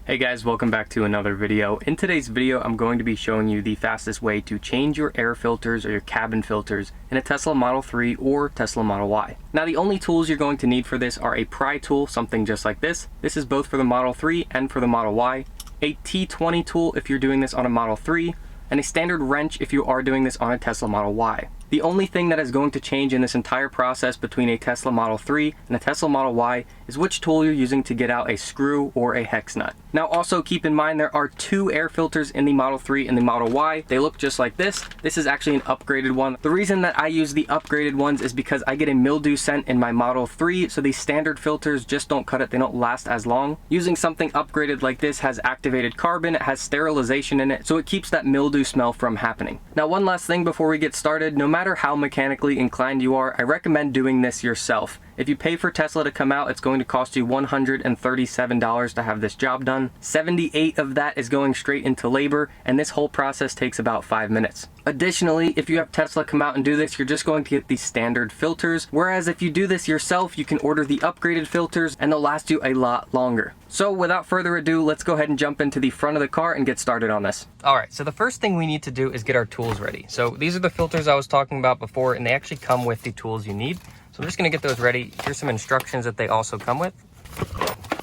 Hey guys, welcome back to another video. In today's video, I'm going to be showing you the fastest way to change your air filters or your cabin filters in a Tesla Model 3 or Tesla Model Y. Now the only tools you're going to need for this are a pry tool, something just like this. This is both for the Model 3 and for the Model Y. A T20 tool if you're doing this on a Model 3, and a standard wrench if you are doing this on a Tesla Model Y. The only thing that is going to change in this entire process between a Tesla Model 3 and a Tesla Model Y is which tool you're using to get out a screw or a hex nut. Now also keep in mind there are two air filters in the Model 3 and the Model Y. They look just like this. This is actually an upgraded one. The reason that I use the upgraded ones is because I get a mildew scent in my Model 3, so these standard filters just don't cut it. They don't last as long. Using something upgraded like this has activated carbon, it has sterilization in it, so it keeps that mildew smell from happening. Now one last thing before we get started, no matter how mechanically inclined you are, I recommend doing this yourself. If you pay for Tesla to come out, it's going to cost you $137 to have this job done. 78 of that is going straight into labor, and this whole process takes about 5 minutes. Additionally, if you have Tesla come out and do this, you're just going to get the standard filters, whereas if you do this yourself, you can order the upgraded filters and they'll last you a lot longer. So without further ado, let's go ahead and jump into the front of the car and get started on this. Alright, so the first thing we need to do is get our tools ready. So these are the filters I was talking about before, and they actually come with the tools you need. So I'm just going to get those ready. Here's some instructions that they also come with.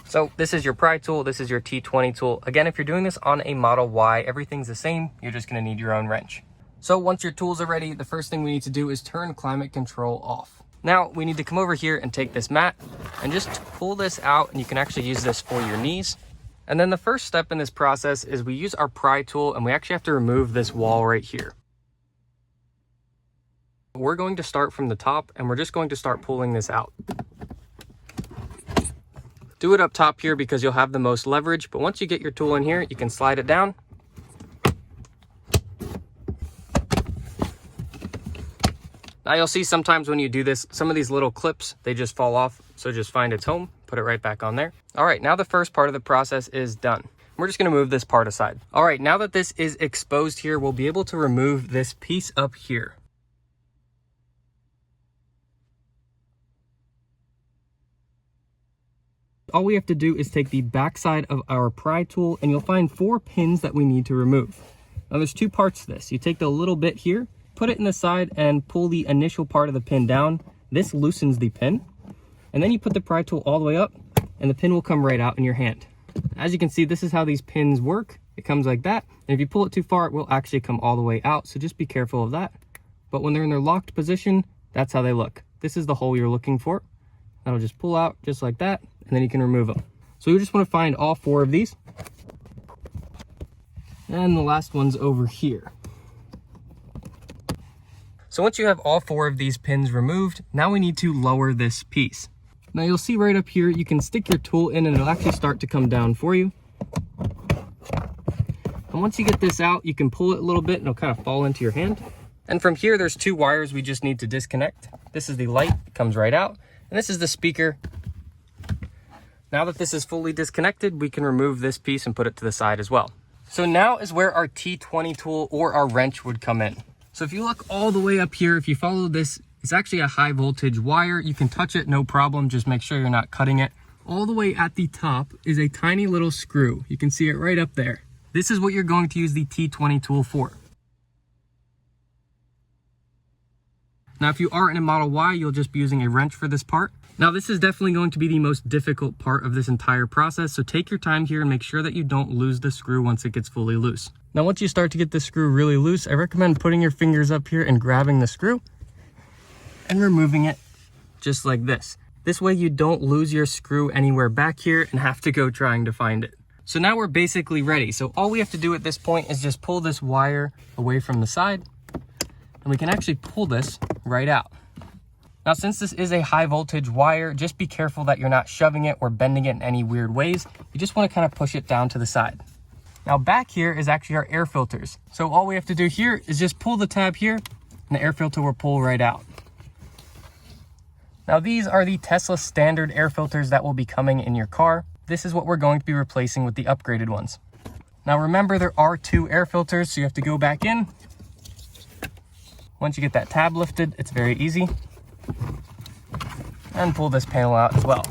So this is your pry tool, this is your T20 tool. Again, if you're doing this on a Model Y, everything's the same. You're just going to need your own wrench. So once your tools are ready, the first thing we need to do is turn climate control off. Now we need to come over here and take this mat and just pull this out, and you can actually use this for your knees. And then the first step in this process is we use our pry tool, and we actually have to remove this wall right here. We're going to start from the top, and we're just going to start pulling this out. Do it up top here because you'll have the most leverage, but once you get your tool in here, you can slide it down. Now you'll see sometimes when you do this, some of these little clips, they just fall off. So just find its home, put it right back on there. All right, now the first part of the process is done. We're just gonna move this part aside. All right, now that this is exposed here, we'll be able to remove this piece up here. All we have to do is take the back side of our pry tool, and you'll find 4 pins that we need to remove. Now there's 2 parts to this. You take the little bit here, put it in the side, and pull the initial part of the pin down. This loosens the pin. And then you put the pry tool all the way up, and the pin will come right out in your hand. As you can see, this is how these pins work. It comes like that. And if you pull it too far, it will actually come all the way out. So just be careful of that. But when they're in their locked position, that's how they look. This is the hole you're looking for. That'll just pull out just like that, and then you can remove them. So you just want to find all 4 of these. And the last one's over here. So once you have all 4 of these pins removed, now we need to lower this piece. Now you'll see right up here, you can stick your tool in and it'll actually start to come down for you. And once you get this out, you can pull it a little bit and it'll kind of fall into your hand. And from here, there's 2 wires we just need to disconnect. This is the light, it comes right out. And this is the speaker. Now that this is fully disconnected, we can remove this piece and put it to the side as well. So now is where our T20 tool or our wrench would come in. So if you look all the way up here, if you follow this, it's actually a high voltage wire. You can touch it, no problem. Just make sure you're not cutting it. All the way at the top is a tiny little screw. You can see it right up there. This is what you're going to use the T20 tool for. Now, if you are in a Model Y, you'll just be using a wrench for this part. Now, this is definitely going to be the most difficult part of this entire process. So take your time here and make sure that you don't lose the screw once it gets fully loose. Now, once you start to get the screw really loose, I recommend putting your fingers up here and grabbing the screw and removing it just like this. This way you don't lose your screw anywhere back here and have to go trying to find it. So now we're basically ready. So all we have to do at this point is just pull this wire away from the side, and we can actually pull this right out. Now, since this is a high voltage wire, just be careful that you're not shoving it or bending it in any weird ways. You just want to kind of push it down to the side. Now back here is actually our air filters. So all we have to do here is just pull the tab here, and the air filter will pull right out. Now these are the Tesla standard air filters that will be coming in your car. This is what we're going to be replacing with the upgraded ones. Now remember, there are 2 air filters, so you have to go back in. Once you get that tab lifted, it's very easy. And pull this panel out as well.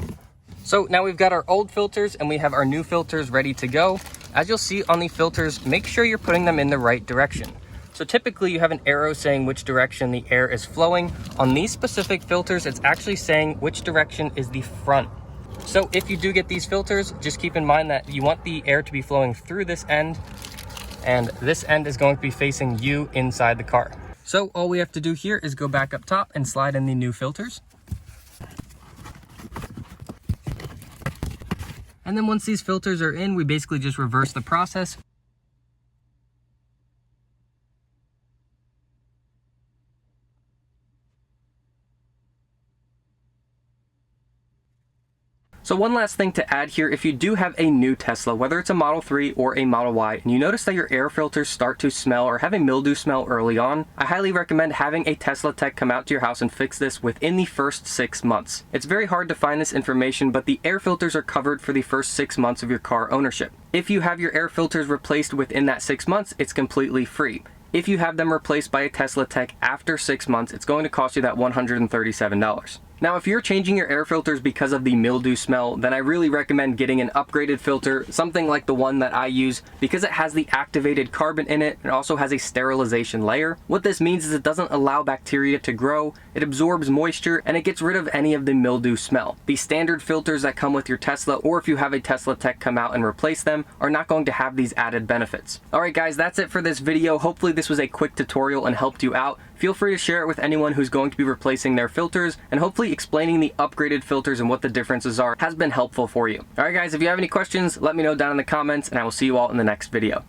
So now we've got our old filters and we have our new filters ready to go. As you'll see on the filters, make sure you're putting them in the right direction. So typically you have an arrow saying which direction the air is flowing. On these specific filters, it's actually saying which direction is the front. So if you do get these filters, just keep in mind that you want the air to be flowing through this end, and this end is going to be facing you inside the car. So all we have to do here is go back up top and slide in the new filters. And then once these filters are in, we basically just reverse the process. So one last thing to add here, if you do have a new Tesla, whether it's a Model 3 or a Model Y, and you notice that your air filters start to smell or have a mildew smell early on, I highly recommend having a Tesla tech come out to your house and fix this within the first 6 months. It's very hard to find this information, but the air filters are covered for the first 6 months of your car ownership. If you have your air filters replaced within that 6 months, it's completely free. If you have them replaced by a Tesla tech after 6 months, it's going to cost you that $137. Now, if you're changing your air filters because of the mildew smell, then I really recommend getting an upgraded filter, something like the one that I use, because it has the activated carbon in it and also has a sterilization layer. What this means is it doesn't allow bacteria to grow, it absorbs moisture, and it gets rid of any of the mildew smell. The standard filters that come with your Tesla, or if you have a Tesla tech come out and replace them, are not going to have these added benefits. Alright guys, that's it for this video. Hopefully this was a quick tutorial and helped you out. Feel free to share it with anyone who's going to be replacing their filters, and hopefully explaining the upgraded filters and what the differences are has been helpful for you. Alright guys, if you have any questions, let me know down in the comments, and I will see you all in the next video.